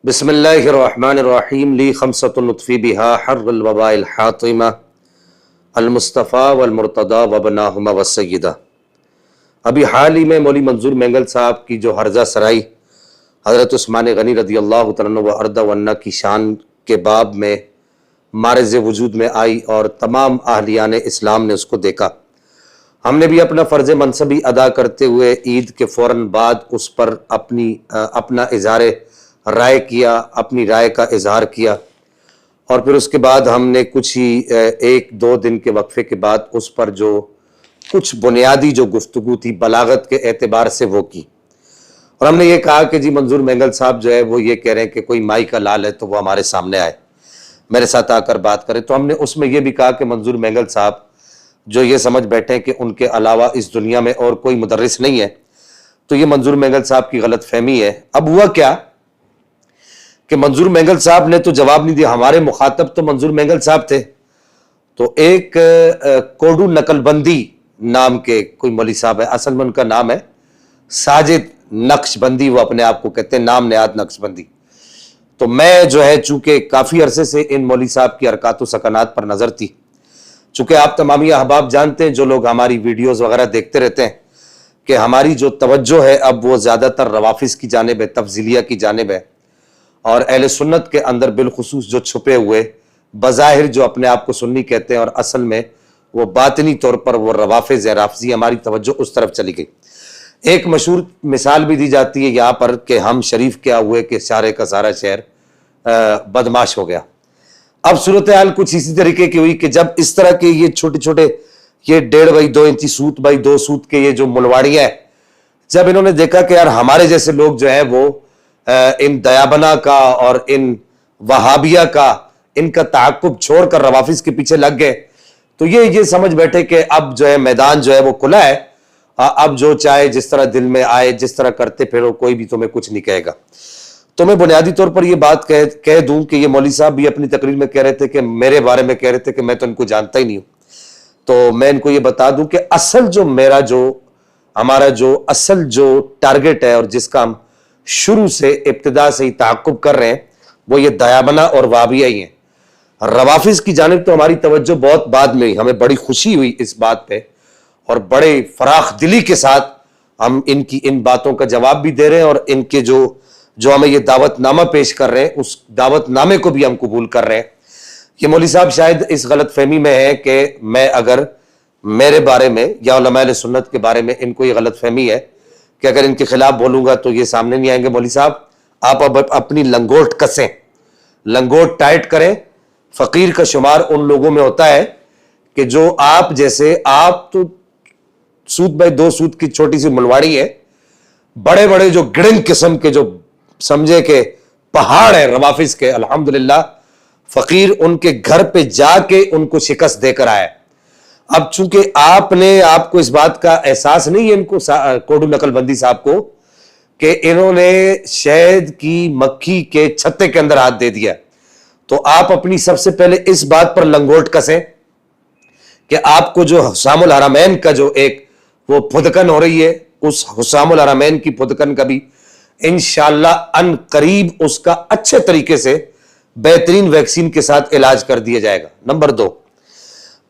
بسم اللہ الرحمن الرحیم لی خمسۃ نطفی بہا حر الوباء الحاطمہ المصطفیٰ والمرتضیٰ وابناہما والسیدہ۔ ابھی حال ہی میں مولوی منظور مینگل صاحب کی جو ہرزہ سرائی حضرت عثمان غنی رضی اللہ تعالیٰ عنہ و ارضہ عنہ کی شان کے باب میں معرض وجود میں آئی اور تمام اہلیان اسلام نے اس کو دیکھا، ہم نے بھی اپنا فرض منصبی ادا کرتے ہوئے عید کے فوراً بعد اس پر اپنا اظہار رائے کیا، اپنی رائے کا اظہار کیا، اور پھر اس کے بعد ہم نے کچھ ہی ایک دو دن کے وقفے کے بعد اس پر جو کچھ بنیادی جو گفتگو تھی بلاغت کے اعتبار سے وہ کی، اور ہم نے یہ کہا کہ جی منظور مینگل صاحب جو ہے وہ یہ کہہ رہے ہیں کہ کوئی مائی کا لال ہے تو وہ ہمارے سامنے آئے، میرے ساتھ آ کر بات کرے۔ تو ہم نے اس میں یہ بھی کہا کہ منظور مینگل صاحب جو یہ سمجھ بیٹھے کہ ان کے علاوہ اس دنیا میں اور کوئی مدرس نہیں ہے، تو یہ منظور مینگل صاحب کی غلط فہمی ہے۔ اب ہوا کیا کہ منظور مینگل صاحب نے تو جواب نہیں دیا، ہمارے مخاطب تو منظور مینگل صاحب تھے، تو ایک کوڈو نقل بندی نام کے کوئی مولوی صاحب ہے، اصل میں ان کا نام ہے ساجد نقش بندی، وہ اپنے آپ کو کہتے ہیں نام نہاد نقش بندی۔ تو میں جو ہے چونکہ کافی عرصے سے ان مولوی صاحب کی حرکات و سکنات پر نظر تھی، چونکہ آپ تمامی احباب جانتے ہیں جو لوگ ہماری ویڈیوز وغیرہ دیکھتے رہتے ہیں کہ ہماری جو توجہ ہے اب وہ زیادہ تر روافظ کی جانب ہے، تفضیلیہ کی جانب ہے، اور اہل سنت کے اندر بالخصوص جو چھپے ہوئے بظاہر جو اپنے آپ کو سنی کہتے ہیں اور اصل میں وہ باطنی طور پر وہ روافظ ہیں، رافضی، ہماری توجہ اس طرف چلی گئی۔ ایک مشہور مثال بھی دی جاتی ہے یہاں پر کہ ہم شریف کیا ہوئے کہ سارے کا سارا شہر بدماش ہو گیا۔ اب صورتحال کچھ اسی طریقے کی ہوئی کہ جب اس طرح کے یہ چھوٹے چھوٹے یہ 1.5 بائی 2 انچی سوت بائی 2 سوت کے یہ جو ملواڑیاں ہیں، جب انہوں نے دیکھا کہ یار ہمارے جیسے لوگ جو ہیں وہ ان دیابنا کا اور ان وہابیہ کا ان کا تعاقب چھوڑ کر روافظ کے پیچھے لگ گئے، تو یہ سمجھ بیٹھے کہ اب جو ہے میدان جو ہے وہ کھلا ہے، اب جو چاہے جس طرح دل میں آئے جس طرح کرتے پھرو، کوئی بھی تمہیں کچھ نہیں کہے گا۔ تو میں بنیادی طور پر یہ بات کہہ دوں کہ یہ مولوی صاحب بھی اپنی تقریر میں کہہ رہے تھے کہ میرے بارے میں کہہ رہے تھے کہ میں تو ان کو جانتا ہی نہیں ہوں، تو میں ان کو یہ بتا دوں کہ اصل جو ہمارا جو اصل جو ٹارگٹ ہے اور جس کا ہم شروع سے ابتدا سے ہی تعاقب کر رہے ہیں وہ یہ دیابنا اور وہابیہ ہی ہیں۔ روافظ کی جانب تو ہماری توجہ بہت بعد میں ہوئی، ہمیں بڑی خوشی ہوئی اس بات پہ اور بڑے فراخ دلی کے ساتھ ہم ان باتوں کا جواب بھی دے رہے ہیں، اور ان کے جو ہمیں یہ دعوت نامہ پیش کر رہے ہیں اس دعوت نامے کو بھی ہم قبول کر رہے ہیں۔ یہ مولوی صاحب شاید اس غلط فہمی میں ہے کہ میں اگر میرے بارے میں یا علماء اہل سنت کے بارے میں ان کو یہ غلط فہمی ہے کہ اگر ان کے خلاف بولوں گا تو یہ سامنے نہیں آئیں گے۔ مولوی صاحب آپ اب اپنی لنگوٹ کسیں، لنگوٹ ٹائٹ کریں۔ فقیر کا شمار ان لوگوں میں ہوتا ہے کہ جو آپ جیسے، آپ تو سوت بائی 2 سوت کی چھوٹی سی ملواڑی ہے، بڑے بڑے جو گڑنگ قسم کے جو سمجھے کہ پہاڑ ہے روافظ کے، الحمدللہ فقیر ان کے گھر پہ جا کے ان کو شکست دے کر آیا۔ اب چونکہ آپ کو اس بات کا احساس نہیں ہے ان کو، کوڈو نقل بندی صاحب کو، کہ انہوں نے شہد کی مکھی کے چھتے کے اندر ہاتھ دے دیا، تو آپ اپنی سب سے پہلے اس بات پر لنگوٹ کسیں کہ آپ کو جو حسام الحرمین کا جو ایک وہ پھدکن ہو رہی ہے، اس حسام الحرمین کی پھدکن کا بھی انشاءاللہ ان قریب اس کا اچھے طریقے سے بہترین ویکسین کے ساتھ علاج کر دیا جائے گا۔ نمبر 2،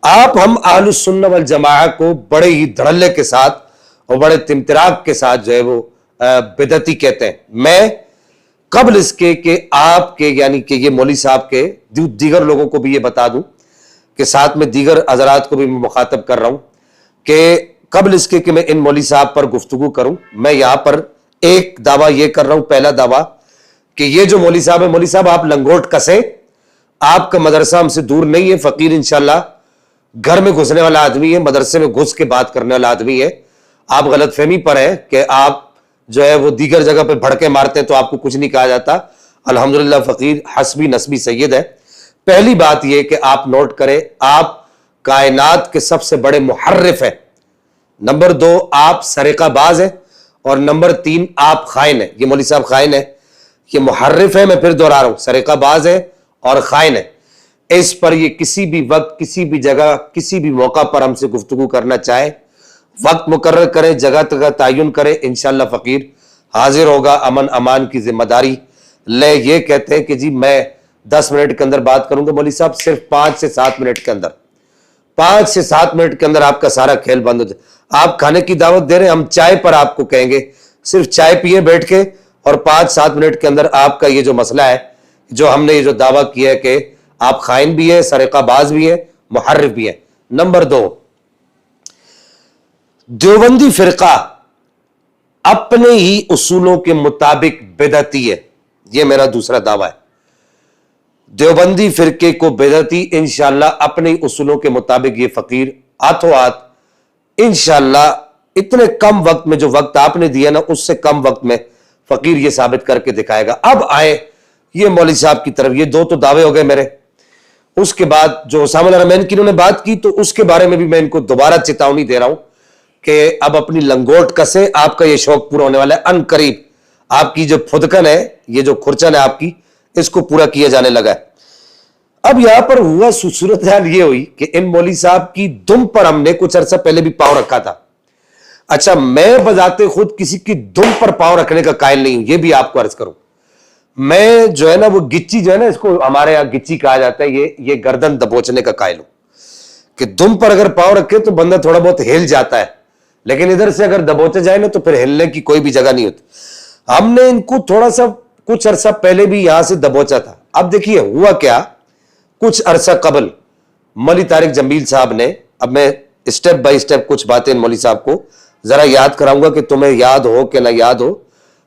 آپ ہم اہل السنہ والجماعہ کو بڑے ہی دھڑلے کے ساتھ اور بڑے تمتراک کے ساتھ جو ہے وہ بدعتی کہتے ہیں۔ میں قبل اس کے کہ آپ کے یعنی کہ یہ مولوی صاحب کے دیگر لوگوں کو بھی یہ بتا دوں کہ ساتھ میں دیگر حضرات کو بھی میں مخاطب کر رہا ہوں کہ قبل اس کے کہ میں ان مولوی صاحب پر گفتگو کروں، میں یہاں پر ایک دعویٰ یہ کر رہا ہوں، پہلا دعویٰ کہ یہ جو مولوی صاحب ہے، مولوی صاحب آپ لنگوٹ کسیں، آپ کا مدرسہ ہم سے دور نہیں ہے، فقیر انشاءاللہ گھر میں گھسنے والا آدمی ہے، مدرسے میں گھس کے بات کرنے والا آدمی ہے۔ آپ غلط فہمی پر ہیں کہ آپ جو ہے وہ دیگر جگہ پہ بھڑکے مارتے ہیں تو آپ کو کچھ نہیں کہا جاتا۔ الحمدللہ فقیر حسبی نسبی سید ہے۔ پہلی بات یہ کہ آپ نوٹ کریں، آپ کائنات کے سب سے بڑے محرف ہیں۔ نمبر 2، آپ سرقہ باز ہیں، اور نمبر 3، آپ خائن ہیں۔ یہ مولوی صاحب خائن ہے، یہ محرف ہے، میں پھر دوہرا رہا ہوں، سرقہ باز ہے اور خائن ہے۔ اس پر یہ کسی بھی وقت کسی بھی جگہ کسی بھی موقع پر ہم سے گفتگو کرنا چاہے، وقت مقرر کریں، جگہ کا تعین کریں، انشاءاللہ فقیر حاضر ہوگا امن امان کی ذمہ داری لے. یہ کہتے ہیں کہ جی میں 10 منٹ کے اندر بات کروں گا. مولوی صاحب صرف 5 سے 7 منٹ کے اندر 5 سے 7 منٹ کے اندر آپ کا سارا کھیل بند ہو جائے. آپ کھانے کی دعوت دے رہے ہیں, ہم چائے پر آپ کو کہیں گے صرف چائے پیے بیٹھ کے, اور 5-7 منٹ کے اندر آپ کا یہ جو مسئلہ ہے, جو ہم نے یہ جو دعویٰ کیا ہے کہ آپ خائن بھی ہیں, سرقہ باز بھی ہیں, محرف بھی ہیں. نمبر 2, دیوبندی فرقہ اپنے ہی اصولوں کے مطابق بدعتی ہے. یہ میرا دوسرا دعویٰ ہے. دیوبندی فرقے کو بدعتی انشاءاللہ اپنے ہی اصولوں کے مطابق یہ فقیر ہاتھوں ہاتھ انشاءاللہ اتنے کم وقت میں, جو وقت آپ نے دیا نا اس سے کم وقت میں فقیر یہ ثابت کر کے دکھائے گا. اب آئے یہ مولوی صاحب کی طرف. یہ 2 تو دعوے ہو گئے میرے. اس کے بعد جو اسامہ الحرمین کی انہوں نے بات کی, تو اس کے بارے میں بھی میں ان کو دوبارہ چتاونی دے رہا ہوں کہ اب اپنی لنگوٹ کسے, آپ کا یہ شوق پورا ہونے والا ہے. ان قریب آپ کی جو پھدکن ہے, یہ جو کھرچن ہے آپ کی, اس کو پورا کیا جانے لگا ہے. اب یہاں پر ہوا صورتحال یہ ہوئی کہ ان مولوی صاحب کی دم پر ہم نے کچھ عرصہ پہلے بھی پاؤں رکھا تھا. اچھا, میں بذات خود کسی کی دم پر پاؤں رکھنے کا قائل نہیں ہوں, یہ بھی آپ کو عرض کروں. میں جو ہے نا وہ گچی جو ہے نا, اس کو ہمارے یہاں گچی کہا جاتا ہے, یہ گردن دبوچنے کا قائل ہوں کہ دم پر اگر پاؤں رکھے تو بندہ تھوڑا بہت ہل جاتا ہے, لیکن ادھر سے اگر دبوچے جائے نا تو پھر ہلنے کی کوئی بھی جگہ نہیں ہوتی. ہم نے ان کو تھوڑا سا کچھ عرصہ پہلے بھی یہاں سے دبوچا تھا. اب دیکھیے ہوا کیا, کچھ عرصہ قبل مولوی طارق جمیل صاحب نے, اب میں اسٹیپ بائی اسٹیپ کچھ باتیں مولوی صاحب کو ذرا یاد کراؤں گا کہ تمہیں یاد ہو کہ نہ یاد ہو.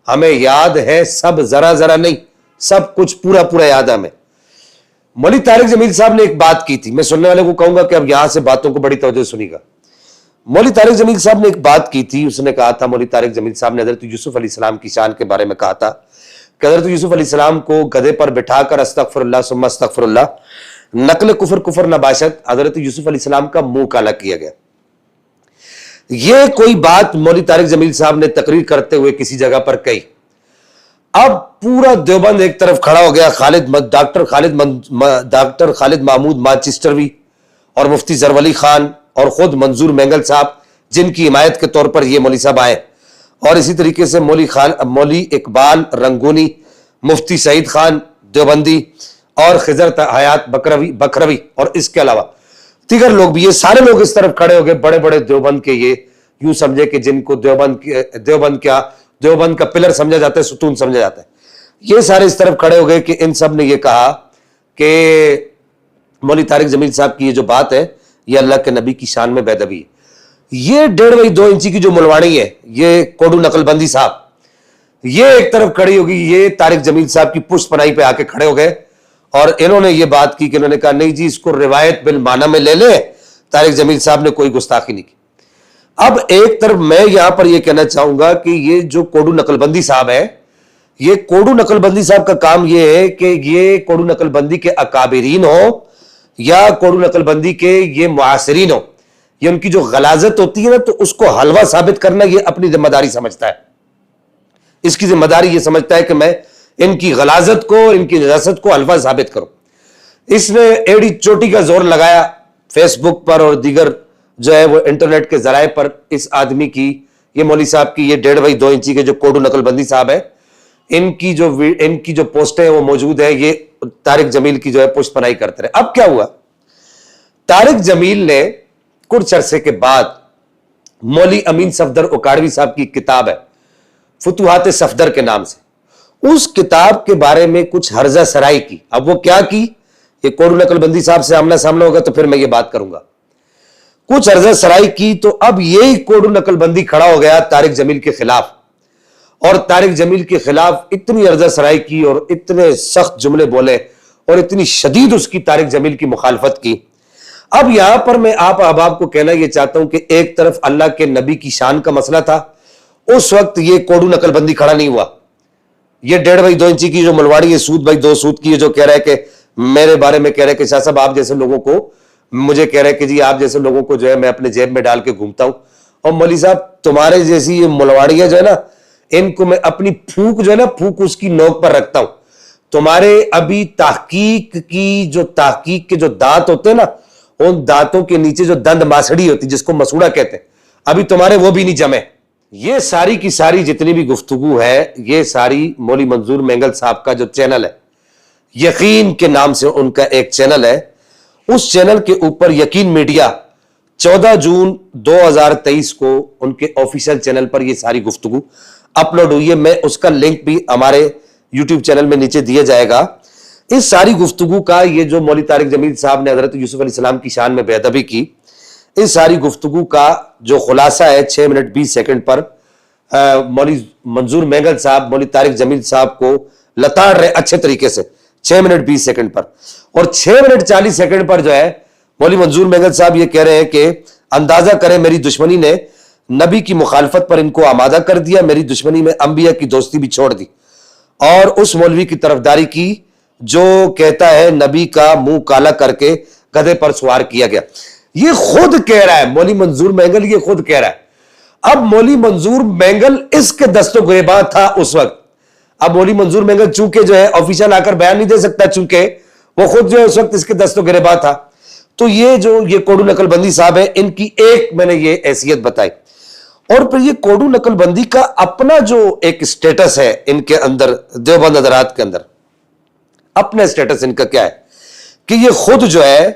ہمیں یاد ہے سب, ذرا ذرا نہیں, سب کچھ پورا پورا یاد ہے ہمیں. مولوی طارق جمیل صاحب نے ایک بات کی تھی, میں سننے والے کو کہوں گا کہ اب یہاں سے باتوں کو بڑی توجہ سنی گا. مولوی طارق جمیل صاحب نے ایک بات کی تھی. اس نے کہا تھا, مولوی طارق جمیل صاحب نے حضرت یوسف علیہ السلام کی شان کے بارے میں کہا تھا کہ حضرت یوسف علیہ السلام کو گدھے پر بٹھا کر استغفر اللہ ثم استغفر اللہ, نقل کفر نباشت, حضرت یوسف علیہ السلام کا منہ کالا کیا گیا. یہ کوئی بات مولوی طارق جمیل صاحب نے تقریر کرتے ہوئے کسی جگہ پر کہی. اب پورا دیوبند ایک طرف کھڑا ہو گیا, ڈاکٹر خالد محمود مانچسٹروی اور مفتی زرولی خان اور خود منظور مینگل صاحب, جن کی حمایت کے طور پر یہ مولوی صاحب آئے, اور اسی طریقے سے مولوی اقبال رنگونی, مفتی سعید خان دیوبندی, اور خضر حیات بکروی, اور اس کے علاوہ دیگر لوگ بھی. یہ سارے لوگ اس طرف کھڑے ہو گئے, بڑے بڑے دیوبند کے, یہ یوں سمجھے کہ جن کو دیوبند کا پلر سمجھا جاتا ہے, ستون سمجھا جاتا ہے. یہ سارے اس طرف کھڑے ہو گئے کہ ان سب نے یہ کہا کہ مولوی طارق جمیل صاحب کی یہ جو بات ہے یہ اللہ کے نبی کی شان میں بے ادبی ہے. یہ 1.5 بائی 2 انچی کی جو ملواڑی ہے, یہ کوڈو نقل بندی صاحب, یہ ایک طرف کھڑی ہوگی, یہ طارق جمیل صاحب کی پشت پناہی پہ آ کے کھڑے ہو گئے, اور انہوں نے یہ بات کی کہ انہوں نے کہا نہیں جی اس کو روایت بالمعنی میں لے لیں. طارق جمیل صاحب نے کوئی گستاخی نہیں کی. اب ایک طرف میں یہاں پر یہ کہنا چاہوں گا کہ یہ جو کوڈو نقل بندی صاحب ہے, یہ کوڈو نقل بندی صاحب کا کام یہ ہے کہ یہ کوڈو نقل بندی کے اکابرین ہو یا کوڈو نقل بندی کے یہ معاصرین ہو, یہ ان کی جو غلاظت ہوتی ہے نا, تو اس کو حلوہ ثابت کرنا یہ اپنی ذمہ داری سمجھتا ہے. اس کی ذمہ داری یہ سمجھتا ہے کہ میں ان کی غلاظت کو, ان کی نجاست کو حلوہ ثابت کروں. اس نے ایڑی چوٹی کا زور لگایا فیس بک پر اور دیگر جو ہے وہ انٹرنیٹ کے ذرائع پر اس آدمی کی, یہ مولوی صاحب کی, یہ 1.5 بائی 2 انچی کے جو کوڈو نقل بندی صاحب ہے, ان کی جو پوسٹیں وہ موجود ہے, یہ طارق جمیل کی جو ہے پشت پناہی کرتے رہے. اب کیا ہوا, طارق جمیل نے کچھ عرصے کے بعد مولوی امین صفدر اکاڑوی صاحب کی کتاب ہے فتوحات صفدر کے نام سے, اس کتاب کے بارے میں کچھ ہرزہ سرائی کی. اب وہ کیا کی, یہ کوڈو نقل بندی صاحب سے آمنا سامنا ہوگا تو پھر میں یہ بات کروں گا. کچھ ہرزہ سرائی کی, تو اب یہی کوڈو نقل بندی کھڑا ہو گیا طارق جمیل کے خلاف, اور طارق جمیل کے خلاف اتنی ہرزہ سرائی کی اور اتنے سخت جملے بولے اور اتنی شدید اس کی طارق جمیل کی مخالفت کی. اب یہاں پر میں آپ احباب کو کہنا یہ چاہتا ہوں کہ ایک طرف اللہ کے نبی کی شان کا مسئلہ تھا, اس وقت یہ کوڈو نقل بندی کھڑا نہیں ہوا. یہ 1.5 بائی 2 انچی کی جو ملواڑی ہے, سود بائی 2 سود کی, جو کہہ رہا ہے کہ میرے بارے میں کہہ رہے کہ شاہ صاحب آپ جیسے لوگوں کو, مجھے کہہ رہے کہ جی آپ جیسے لوگوں کو جو ہے میں اپنے جیب میں ڈال کے گھومتا ہوں, اور مولوی صاحب تمہارے جیسی یہ ملواڑیاں جو ہے نا, ان کو میں اپنی پھونک جو ہے نا, پھونک اس کی نوک پر رکھتا ہوں. تمہارے ابھی تحقیق کے جو دانت ہوتے ہیں نا, ان دانتوں کے نیچے جو دند ماسڑی ہوتی جس کو مسوڑا کہتے ہیں, ابھی تمہارے وہ بھی نہیں جمے. یہ ساری کی ساری جتنی بھی گفتگو ہے یہ ساری مولوی منظور مینگل صاحب کا جو چینل ہے، یقین کے نام سے ان کا ایک چینل ہے، اس چینل کے اوپر یقین میڈیا 14 جون 2023 کو ان کے آفیشیل چینل پر یہ ساری گفتگو اپلوڈ ہوئی ہے۔ میں اس کا لنک بھی ہمارے یوٹیوب چینل میں نیچے دیا جائے گا۔ اس ساری گفتگو کا یہ جو مولوی طارق جمیل صاحب نے حضرت یوسف علیہ السلام کی شان میں بے ادبی کی، اس ساری گفتگو کا جو خلاصہ ہے 6 منٹ 20 سیکنڈ پر مولوی منظور مینگل صاحب مولوی طارق جمیل صاحب کو لتاڑ رہے اچھے طریقے سے 6 منٹ 20 سیکنڈ پر، اور 6 منٹ 40 سیکنڈ پر جو ہے مولوی منظور مینگل صاحب یہ کہہ رہے ہیں کہ اندازہ کریں میری دشمنی نے نبی کی مخالفت پر ان کو آمادہ کر دیا، میری دشمنی میں انبیاء کی دوستی بھی چھوڑ دی، اور اس مولوی کی طرفداری کی جو کہتا ہے نبی کا منہ کالا کر کے گدھے پر سوار کیا گیا۔ یہ خود کہہ رہا ہے مولوی منظور مینگل، یہ خود کہہ رہا ہے۔ اب مولوی منظور مینگل اس کے دست و گریباں تھا اس وقت۔ اب مولوی منظور مینگل چونکہ جو ہے آفیشل آ کر بیان نہیں دے سکتا، چونکہ وہ خود جو ہے اس وقت اس کے دست و گریباں تھا، تو یہ کوڈو نقل بندی صاحب ہے، ان کی ایک میں نے یہ حیثیت بتائی، اور پھر یہ کوڈو نقل بندی کا اپنا جو ایک سٹیٹس ہے ان کے اندر، دیوبند حضرات کے اندر اپنا سٹیٹس ان کا کیا ہے کہ یہ خود جو ہے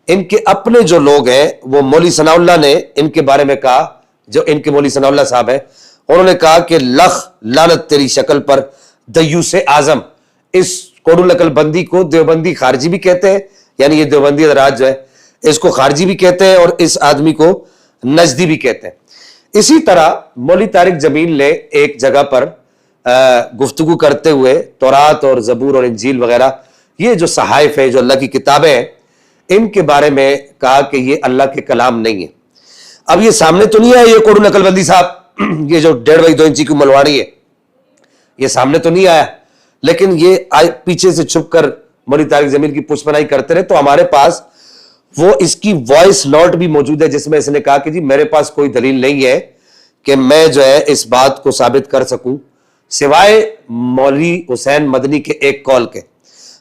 ان کے اپنے جو لوگ ہیں، وہ مولوی ثناء اللہ نے ان کے بارے میں کہا، جو ان کے مولوی ثناء اللہ صاحب ہیں، انہوں نے کہا کہ لخ لعنت تیری شکل پر دیوس اعظم۔ اس کوڈو نقل بندی کو دیوبندی خارجی بھی کہتے ہیں، یعنی یہ دیوبندی حضرات جو ہے اس کو خارجی بھی کہتے ہیں اور اس آدمی کو نجدی بھی کہتے ہیں۔ اسی طرح مولوی طارق جمیل نے ایک جگہ پر گفتگو کرتے ہوئے تورات اور زبور اور انجیل وغیرہ، یہ جو صحائف ہیں، جو اللہ کی کتابیں ہیں، ان کے بارے میں کہا کہ یہ اللہ کے کلام نہیں ہے۔ اب یہ سامنے تو نہیں آیا یہ کوڈو نقل بندی صاحب، یہ جو 1.5 بائی 2 انچی کی ملواڑی ہے، یہ سامنے تو نہیں آیا، لیکن یہ پیچھے سے چھپ کر مولوی طارق جمیل کی پشت پناہی کرتے رہے، تو ہمارے پاس وہ اس کی وائس نوٹ بھی موجود ہے جس میں اس نے کہا کہ جی میرے پاس کوئی دلیل نہیں ہے کہ میں جو ہے اس بات کو ثابت کر سکوں سوائے مولوی حسین مدنی کے ایک قول کے،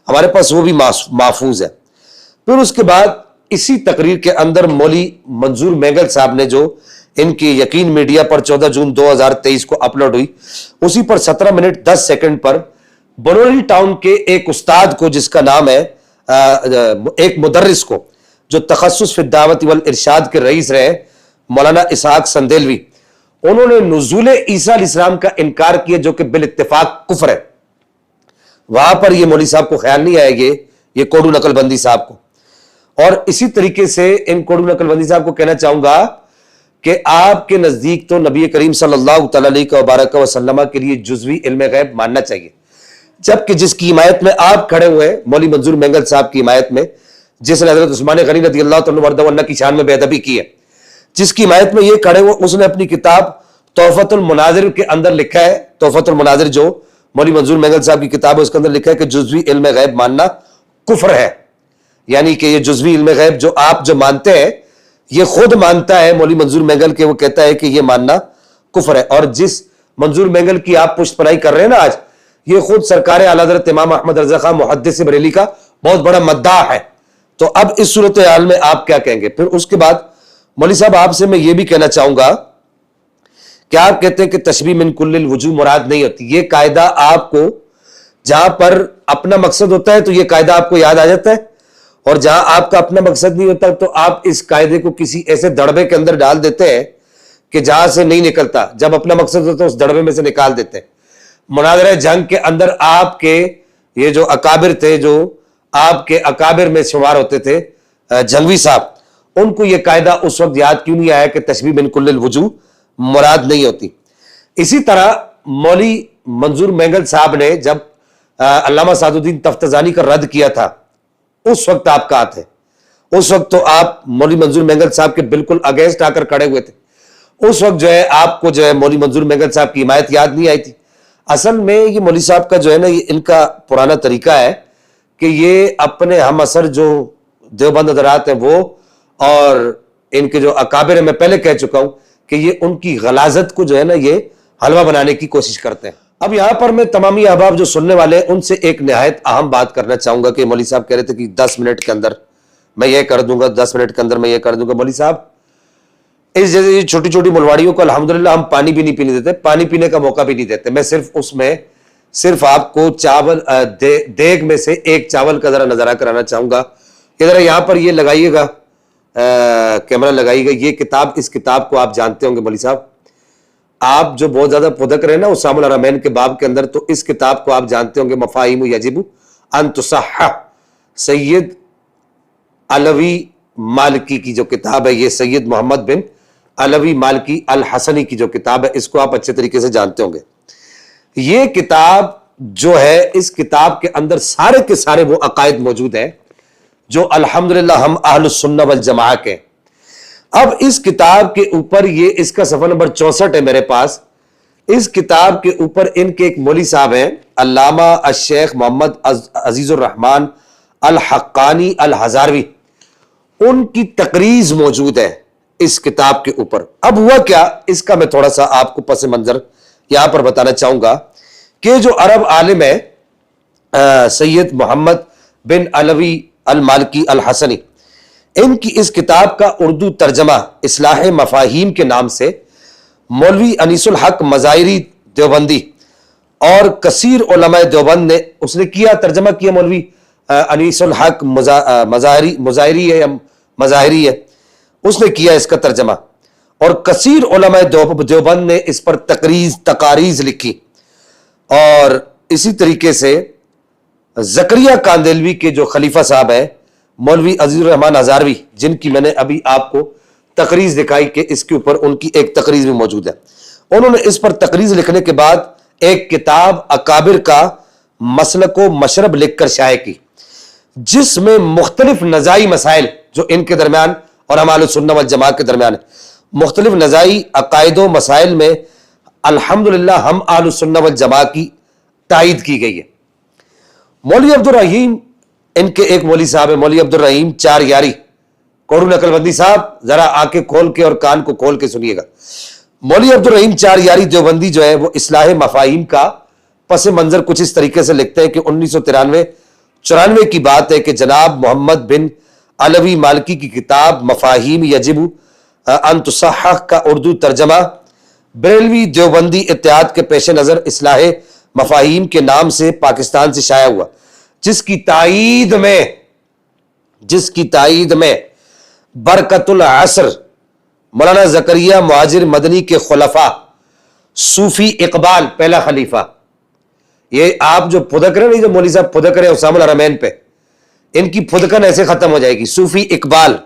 ہمارے پاس وہ بھی محفوظ ہے۔ پھر اس کے بعد اسی تقریر کے اندر مولوی منظور مینگل صاحب نے جو ان کی یقین میڈیا پر 14 جون 2023 کو اپلوڈ ہوئی، اسی پر 17 منٹ 10 سیکنڈ پر بنولی ٹاؤن کے ایک استاد کو، جس کا نام ہے ایک مدرس کو جو تخصص فی الدعوت والارشاد کے رئیس رہے، مولانا اسحاق سندیلوی، انہوں نے نزول عیسیٰ علیہ السلام کا انکار کیا جو کہ بالاتفاق کفر ہے۔ وہاں پر یہ مولوی صاحب کو خیال نہیں آئے گے، یہ کوڈو نقل بندی صاحب کو، اور اسی طریقے سے ان کوڈو نقل بندی صاحب کو کہنا چاہوں گا کہ آپ کے نزدیک تو نبی کریم صلی اللہ تعالی علیہ وسلم کے لیے جزوی علم غیب ماننا چاہیے، جبکہ جس کی حمایت میں آپ کھڑے ہوئے مولوی منظور مینگل صاحب کی حمایت میں، جس نے حضرت عثمان غنی رضی اللہ تعالیٰ عنہ کی شان میں بے ادبی کی ہے، جس کی حمایت میں یہ کھڑے ہوئے، اس نے اپنی کتاب تحفۃ المناظر کے اندر لکھا ہے، تحفۃ المناظر جو مولوی منظور مینگل صاحب کی کتاب ہے، اس کے اندر لکھا ہے کہ جزوی علم غیب ماننا کفر ہے، یعنی کہ یہ جزوی علم غیب جو آپ جو مانتے ہیں، یہ خود مانتا ہے مولوی منظور مینگل کے، وہ کہتا ہے کہ یہ ماننا کفر ہے۔ اور جس منظور مینگل کی آپ پشت پناہی کر رہے ہیں نا آج، یہ خود سرکار اعلی حضرت امام احمد رضا خان محدث بریلی کا بہت بڑا مداح ہے۔ تو اب اس صورتحال میں آپ کیا کہیں گے؟ پھر اس کے بعد مولوی صاحب آپ سے میں یہ بھی کہنا چاہوں گا کہ آپ کہتے ہیں کہ تشبیہ من کل الوجوہ مراد نہیں ہوتی، یہ قاعدہ آپ کو جہاں پر اپنا مقصد ہوتا ہے تو یہ قاعدہ آپ کو یاد آ جاتا ہے، اور جہاں آپ کا اپنا مقصد نہیں ہوتا تو آپ اس قاعدے کو کسی ایسے دڑبے کے اندر ڈال دیتے ہیں کہ جہاں سے نہیں نکلتا، جب اپنا مقصد ہوتا ہے اس دڑبے میں سے نکال دیتے ہیں۔ مناظرہ جنگ کے اندر آپ کے یہ جو اکابر تھے، جو آپ کے اکابر میں شمار ہوتے تھے جنگوی صاحب، ان کو یہ قاعدہ اس وقت یاد کیوں نہیں آیا کہ تشبیہ من کل الوجوہ مراد نہیں ہوتی۔ اسی طرح مولوی منظور مینگل صاحب نے جب علامہ سعد الدین تفتزانی کا رد کیا تھا، اس وقت آپ کہاں تھے؟ اس وقت تو آپ مولوی منظور مینگل صاحب کے بالکل اگینسٹ آ کر کھڑے ہوئے تھے۔ اس وقت جو ہے آپ کو جو ہے مولوی منظور مینگل صاحب کی حمایت یاد نہیں آئی تھی۔ اصل میں یہ مولوی صاحب کا جو ہے نا، یہ ان کا پرانا طریقہ ہے کہ یہ اپنے ہم اثر جو دیوبند حضرات ہیں وہ، اور ان کے جو اکابر ہیں، میں پہلے کہہ چکا ہوں کہ یہ ان کی غلاظت کو جو ہے نا یہ حلوہ بنانے کی کوشش کرتے ہیں۔ اب یہاں پر میں تمامی احباب جو سننے والے ہیں ان سے ایک نہایت اہم بات کرنا چاہوں گا کہ مولوی صاحب کہہ رہے تھے کہ 10 منٹ کے اندر میں یہ کر دوں گا، 10 منٹ کے اندر میں یہ کر دوں گا۔ مولوی صاحب اس جیسے یہ چھوٹی چھوٹی ملواڑیوں کو الحمدللہ ہم پانی بھی نہیں پینے دیتے، پانی پینے کا موقع بھی نہیں دیتے. میں صرف اس میں صرف آپ کو چاول دیگ میں سے ایک چاول کا ذرا نظارہ کرانا چاہوں گا. ذرا یہاں پر یہ لگائیے گا، کیمرہ لگائیے گا. یہ کتاب، اس کتاب کو آپ جانتے ہوں گے مولوی صاحب، آپ جو بہت زیادہ پھدک رہے نا اسام الحرمین کے باب کے اندر، تو اس کتاب کو آپ جانتے ہوں گے، مفاہیم یجب ان تصحح، سید علوی مالکی کی جو کتاب ہے، یہ سید محمد بن علوی مالکی الحسنی کی جو کتاب ہے، اس کو آپ اچھے طریقے سے جانتے ہوں گے. یہ کتاب جو ہے، اس کتاب کے اندر سارے کے سارے وہ عقائد موجود ہیں جو الحمدللہ ہم اہل السنہ والجماعہ کے. اب اس کتاب کے اوپر، یہ اس کا صفحہ نمبر 64 ہے میرے پاس. اس کتاب کے اوپر ان کے ایک مولوی صاحب ہیں، علامہ الشیخ محمد عزیز الرحمن الحقانی الہزاروی، ان کی تقریض موجود ہے اس کتاب کے اوپر. اب ہوا کیا، اس کا میں تھوڑا سا آپ کو پس منظر یہاں پر بتانا چاہوں گا کہ جو عرب عالم ہے سید محمد بن علوی المالکی الحسنی، ان کی اس کتاب کا اردو ترجمہ اصلاح مفاہیم کے نام سے مولوی انیس الحق مظاہری دیوبندی اور کثیر علماء دیوبند نے اس نے کیا، ترجمہ کیا. مولوی انیس الحق مظاہری ہے یا مظاہری ہے، اس نے کیا اس کا ترجمہ، اور کثیر علماء دیوبند نے اس پر تقاریض لکھی. اور اسی طریقے سے زکریا کاندیلوی کے جو خلیفہ صاحب ہیں مولوی عزیز الرحمن ہزاروی، جن کی میں نے ابھی آپ کو تقریض دکھائی کہ اس کے اوپر ان کی ایک تقریض بھی موجود ہے، انہوں نے اس پر تقریض لکھنے کے بعد ایک کتاب اکابر کا مسلک و مشرب لکھ کر شائع کی، جس میں مختلف نزاعی مسائل جو ان کے درمیان اور ہم اہل سنہ والجماعہ کے درمیان ہے، مختلف نزاعی عقائد و مسائل میں الحمدللہ ہم اہل سنہ والجماعہ کی تائید کی گئی ہے. مولوی عبدالرحیم، ان کے ایک مولوی صاحب ہے مولوی عبدالرحیم چار یاری، کوڑو نقل بندی صاحب، ذرا آنکھیں کھول کے اور کان کو کھول کے سنیے گا. مولوی عبدالرحیم چار یاری دیوبندی جو ہے وہ اصلاح مفاہیم کا پس منظر کچھ اس طریقے سے لکھتے ہیں کہ 1993 کی بات ہے کہ جناب محمد بن علوی مالکی کی کتاب مفاہیم یجب ان تصحح کا اردو ترجمہ بریلوی دیوبندی اتحاد کے پیش نظر اصلاح مفاہیم کے نام سے پاکستان سے شائع ہوا، جس کی تائید میں برکت العصر مولانا زکریا مہاجر مدنی کے خلفاء صوفی اقبال پہلا خلیفہ، یہ آپ جو پھدک رہے ہیں، جو مولوی صاحب پھدک رہے اسام الحرمین پہ، ان کی پھدکن ایسے ختم ہو جائے گی. صوفی اقبال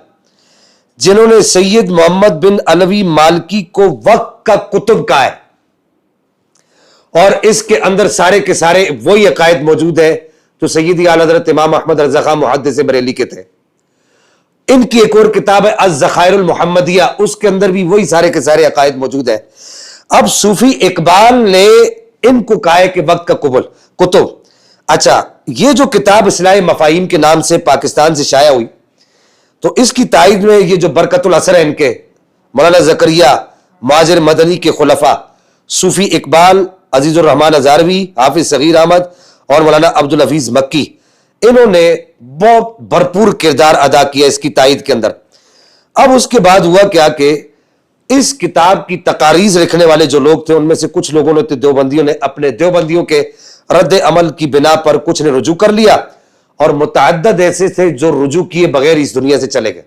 جنہوں نے سید محمد بن علوی مالکی کو وقت کا کتب کہا ہے، اور اس کے اندر سارے کے سارے وہی عقائد موجود ہیں جو سیدی اعلی حضرت امام احمد رضا خان محدث بریلی کے تھے. ان کی ایک اور کتاب ہے الذخائر المحمدیہ، اس کے اندر بھی وہی سارے کے سارے عقائد موجود ہیں. اب صوفی اقبال نے ان کو کہا ہے کہ وقت کا کتب. اچھا، یہ جو کتاب اصلاح مفاہیم کے نام سے پاکستان سے شائع ہوئی، تو اس کی تائید میں یہ جو برکت العصر ہے ان کے مولانا زکریا مہاجر مدنی کے خلفاء صوفی اقبال، عزیز الرحمن ہزاروی، حافظ صغیر احمد اور مولانا عبدالحفیظ مکی، انہوں نے بہت بھرپور کردار ادا کیا اس کی تائید کے اندر. اب اس کے بعد ہوا کیا کہ اس کتاب کی تقاریض لکھنے والے جو لوگ تھے، ان میں سے کچھ لوگوں نے دیوبندیوں نے اپنے دیوبندیوں کے رد عمل کی بنا پر کچھ نے رجوع کر لیا، اور متعدد ایسے تھے جو رجوع کیے بغیر اس دنیا سے چلے گئے.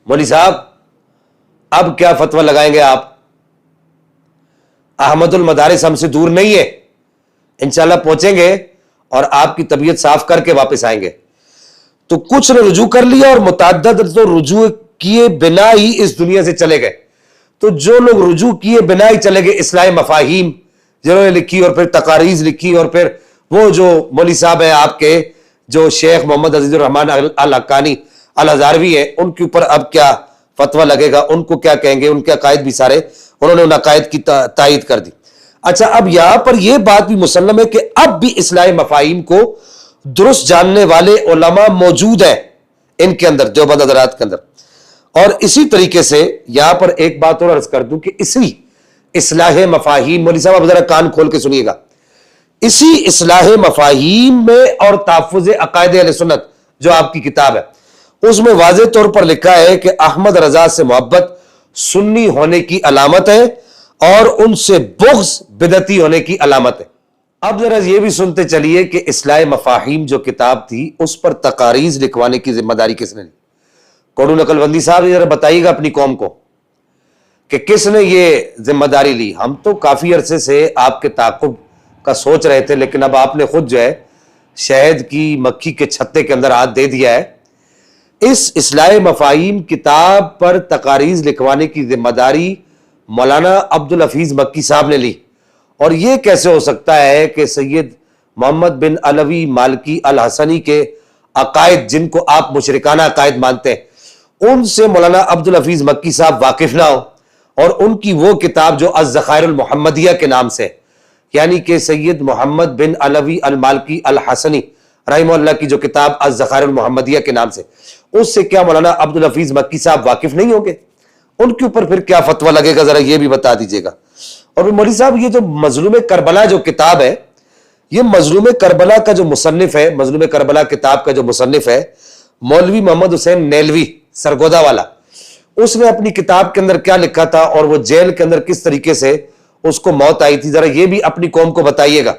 مولوی صاحب اب کیا فتویٰ لگائیں گے آپ؟ احمد المدارس ہم سے دور نہیں ہے، انشاءاللہ پہنچیں گے اور آپ کی طبیعت صاف کر کے واپس آئیں گے. تو کچھ نے رجوع کر لیا اور متعدد تو رجوع کیے بنا ہی اس دنیا سے چلے گئے. تو جو لوگ رجوع کیے بنا ہی چلے گئے، اصلاح مفاہیم جنہوں نے لکھی اور پھر تقاریض لکھی، اور پھر وہ جو مولوی صاحب ہیں آپ کے جو شیخ محمد عزیز الرحمن الحقانی الہزاروی ہیں، ان کے اوپر اب کیا فتویٰ لگے گا؟ ان کو کیا کہیں گے؟ ان کے عقائد بھی سارے انہوں نے ان عقائد کی تائید کر دی. اچھا، اب یہاں پر یہ بات بھی مسلم ہے کہ اب بھی اصلاح مفاہیم کو درست جاننے والے علماء موجود ہیں ان کے اندر، دیوبند حضرات کے اندر. اور اسی طریقے سے یہاں پر ایک بات اور عرض کر دوں کہ اسی اصلاح مفاہیم، مولوی صاحب اب ذرا کان کھول کے سنیے گا، اسی اصلاح مفاہیم میں اور تحفظ عقائد اہل سنت جو آپ کی کتاب ہے، اس میں واضح طور پر لکھا ہے کہ احمد رضا سے محبت سنی ہونے کی علامت ہے اور ان سے بغض بدعتی ہونے کی علامت ہے۔ اب ذرا یہ بھی سنتے چلیے کہ اصلاح مفاہیم جو کتاب تھی اس پر تقاریض لکھوانے کی ذمہ داری کس نے لی؟ کوڈو نقل بندی صاحب ذرا بتائیے گا اپنی قوم کو کہ کس نے یہ ذمہ داری لی۔ ہم تو کافی عرصے سے آپ کے تعاقب کا سوچ رہے تھے، لیکن اب آپ نے خود جو ہے شہد کی مکھی کے چھتے کے اندر ہاتھ دے دیا ہے۔ اس اصلاح مفاہیم کتاب پر تقاریض لکھوانے کی ذمہ داری مولانا عبدالحفیظ مکی صاحب نے لی، اور یہ کیسے ہو سکتا ہے کہ سید محمد بن علوی مالکی الحسنی کے عقائد، جن کو آپ مشرکانہ عقائد مانتے ہیں، ان سے مولانا عبدالحفیظ مکی صاحب واقف نہ ہو، اور ان کی وہ کتاب جو الذخائر المحمدیہ کے نام سے، یعنی کہ سید محمد بن علوی المالکی الحسنی رحمہ اللہ کی جو کتاب الذخائر المحمدیہ کے نام سے، اس سے کیا مولانا عبدالحفیظ مکی صاحب واقف نہیں ہوں گے؟ ان کے اوپر پھر کیا فتویٰ لگے گا، ذرا یہ بھی بتا دیجئے گا۔ اور مولوی صاحب یہ جو مظلوم کربلا جو کتاب ہے، یہ مظلوم کربلا کا جو مصنف ہے، مظلوم کربلا کتاب کا جو مصنف ہے مولوی محمد حسین نیلوی سرگودا والا، اس نے اپنی کتاب کے اندر کیا لکھا تھا اور وہ جیل کے اندر کس طریقے سے اس کو موت آئی تھی، ذرا یہ بھی اپنی قوم کو بتائیے گا۔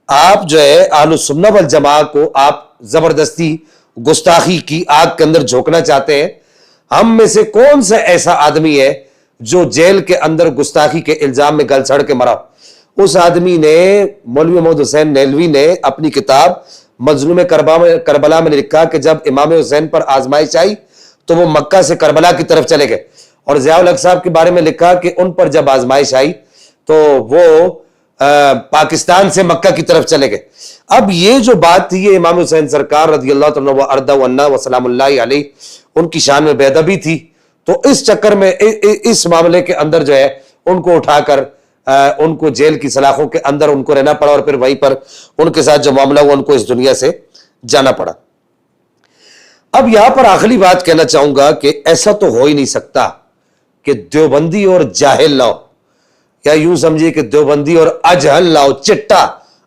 آپ جو ہے اہل السنہ والجماعہ کو آپ زبردستی گستاخی کی آگ کے اندر جھونکنا چاہتے ہیں۔ ہم میں سے کون سا ایسا آدمی ہے جو جیل کے اندر گستاخی کے الزام میں گل سڑ کے مرا؟ اس آدمی نے، مولوی محمد حسین نیلوی نے اپنی کتاب مظلوم کربلا میں لکھا کہ جب امام حسین پر آزمائش آئی تو وہ مکہ سے کربلا کی طرف چلے گئے، اور ضیاء الحق صاحب کے بارے میں لکھا کہ ان پر جب آزمائش آئی تو وہ پاکستان سے مکہ کی طرف چلے گئے۔ اب یہ جو بات تھی، یہ امام حسین سرکار رضی اللہ تعالیٰ و ارضہ عنہ و سلام اللہ علیہ، ان کی شان میں بے ادبی تھی، تو اس چکر میں اس معاملے کے اندر جو ہے ان کو اٹھا کر ان کو جیل کی سلاخوں کے اندر ان کو رہنا پڑا، اور پھر وہیں پر ان کے ساتھ جو معاملہ ہوا ان کو اس دنیا سے جانا پڑا۔ اب یہاں پر آخری بات کہنا چاہوں گا کہ ایسا تو ہو ہی نہیں سکتا کہ دیوبندی اور جاہل نہ ہو، یا یوں سمجھیے کہ دیوبندی اور اجہل نہ ہو، چٹا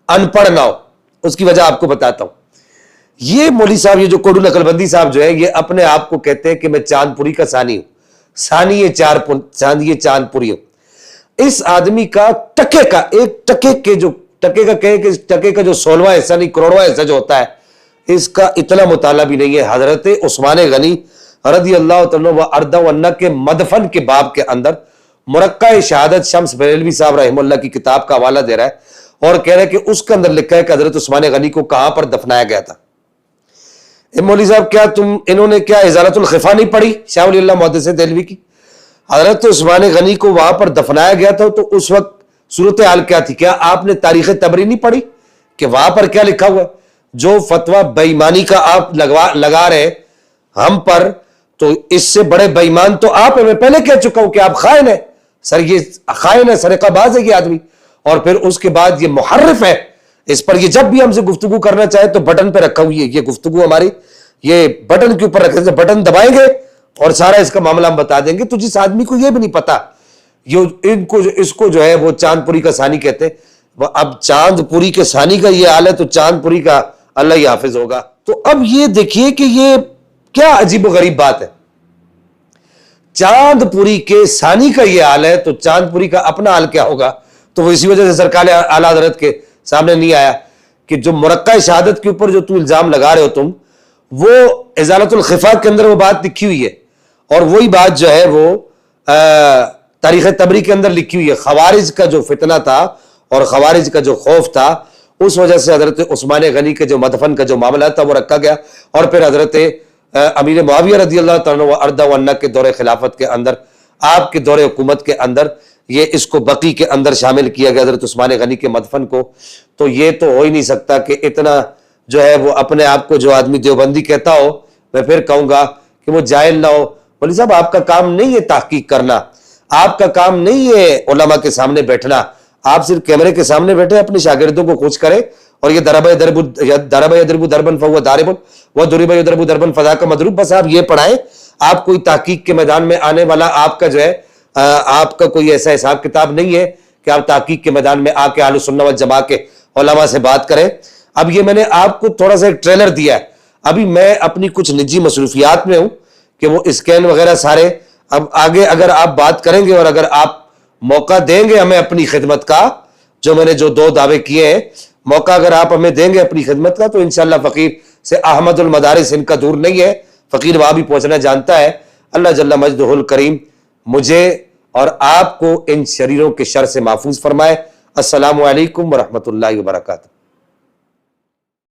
ان پڑھ نہ ہو۔ اس کی وجہ آپ کو بتاتا ہوں۔ یہ مولوی صاحب، یہ جو کوڈو نقل بندی صاحب جو ہے، یہ اپنے آپ کو کہتے ہیں کہ میں چاند پوری کا ثانی ہوں، ثانی یہ چاند پوری ہوں۔ اس آدمی کا ٹکے کا ایک ٹکے کے جو ٹکے کا کہے کہ ٹکے کا جو 16واں حصہ نہیں کروڑواں حصہ جو ہوتا ہے، اس کا اتنا مطالعہ بھی نہیں ہے۔ حضرت عثمان غنی رضی اللہ تعالیٰ و ارضہ عنہ کے مدفن کے باب کے اندر مرقع شہادت شمس بریلوی صاحب رحمہ اللہ کی کتاب کا حوالہ دے رہا ہے اور کہہ رہا ہے کہ اس کے اندر لکھا ہے کہ حضرت عثمان غنی کو کہاں پر دفنایا گیا تھا۔ مولوی صاحب کیا انہوں نے کیا ازالۃ الخفا نہیں پڑھی شاہ ولی اللہ محدث دہلوی کی؟ حضرت عثمان غنی کو وہاں پر دفنایا گیا تھا تو اس وقت صورتحال کیا تھی؟ کیا آپ نے تاریخ تبری نہیں پڑھی کہ وہاں پر کیا لکھا ہوا ہے؟ جو فتویٰ بے ایمانی کا آپ لگا رہے ہم پر، تو اس سے بڑے بے ایمان تو آپ ہیں۔ میں پہلے کہہ چکا ہوں کہ آپ خائن ہیں، سر یہ خائن ہے، سرقہ باز ہے یہ آدمی، اور پھر اس کے بعد یہ محرف ہے۔ اس پر یہ جب بھی ہم سے گفتگو کرنا چاہے تو بٹن پہ رکھا ہوئی ہے یہ گفتگو ہماری، یہ بٹن کے اوپر رکھے، بٹن دبائیں گے اور سارا اس کا معاملہ ہم بتا دیں گے۔ تو جس آدمی کو یہ بھی نہیں پتا، اس کو جو ہے وہ چاند پوری کا ثانی کہتے ہیں، اب چاند پوری کے ثانی کا یہ حال ہے تو چاند پوری کا اللہ ہی حافظ ہوگا۔ تو اب یہ دیکھیے کہ یہ کیا عجیب و غریب بات ہے۔ چاند پوری کے ثانی کا یہ حال ہے تو چاند پوری کا اپنا حال کیا ہوگا؟ تو وہ اسی وجہ سے سرکار اعلیٰ حضرت کے سامنے نہیں آیا کہ جو مرقع شہادت کے اوپر جو تو الزام لگا رہے ہو تم، وہ ازالۃ الخفا کے اندر وہ بات لکھی ہوئی ہے، اور وہی بات جو ہے وہ تاریخ تبری کے اندر لکھی ہوئی ہے۔ خوارج کا جو فتنہ تھا اور خوارج کا جو خوف تھا، اس وجہ سے حضرت عثمان غنی کے جو مدفن کا جو معاملہ تھا وہ رکھا گیا، اور پھر حضرت امیر معاویہ رضی اللہ تعالیٰ و ارضہ عنہ کے دور خلافت کے اندر، آپ کے دور حکومت کے اندر، یہ اس کو بقی کے اندر شامل کیا گیا حضرت عثمان غنی کے مدفن کو۔ تو یہ تو ہو ہی نہیں سکتا کہ اتنا جو ہے وہ اپنے آپ کو جو آدمی دیوبندی کہتا ہو، میں پھر کہوں گا کہ وہ جاہل نہ ہو۔ مولوی صاحب آپ کا کام نہیں ہے تحقیق کرنا، آپ کا کام نہیں ہے علماء کے سامنے بیٹھنا، آپ صرف کیمرے کے سامنے بیٹھے اپنے شاگردوں کو خوش کریں اور یہ ضرب یضرب ضربا فہو ضارب وضرب یضرب ضربا فذاک مضروب، بس آپ یہ پڑھائیں۔ آپ کوئی تحقیق کے میدان میں آنے والا آپ کا جو ہے آپ کا کوئی ایسا حساب کتاب نہیں ہے کہ آپ تحقیق کے میدان میں آ کے اہل سنت والجماعہ کے علماء سے بات کریں۔ اب یہ میں نے آپ کو تھوڑا سا ایک ٹریلر دیا ہے، ابھی میں اپنی کچھ نجی مصروفیات میں ہوں کہ وہ اسکین وغیرہ سارے اب آگے اگر آپ بات کریں گے اور اگر آپ موقع دیں گے ہمیں اپنی خدمت کا، جو میں نے جو 2 دعوے کیے ہیں، موقع اگر آپ ہمیں دیں گے اپنی خدمت کا، تو انشاءاللہ فقیر سے احمد المدارس ان کا دور نہیں ہے، فقیر وہاں بھی پہنچنا جانتا ہے۔ اللہ جل مجدہ الکریم مجھے اور آپ کو ان شریروں کے شر سے محفوظ فرمائے۔ السلام علیکم ورحمۃ اللہ وبرکاتہ۔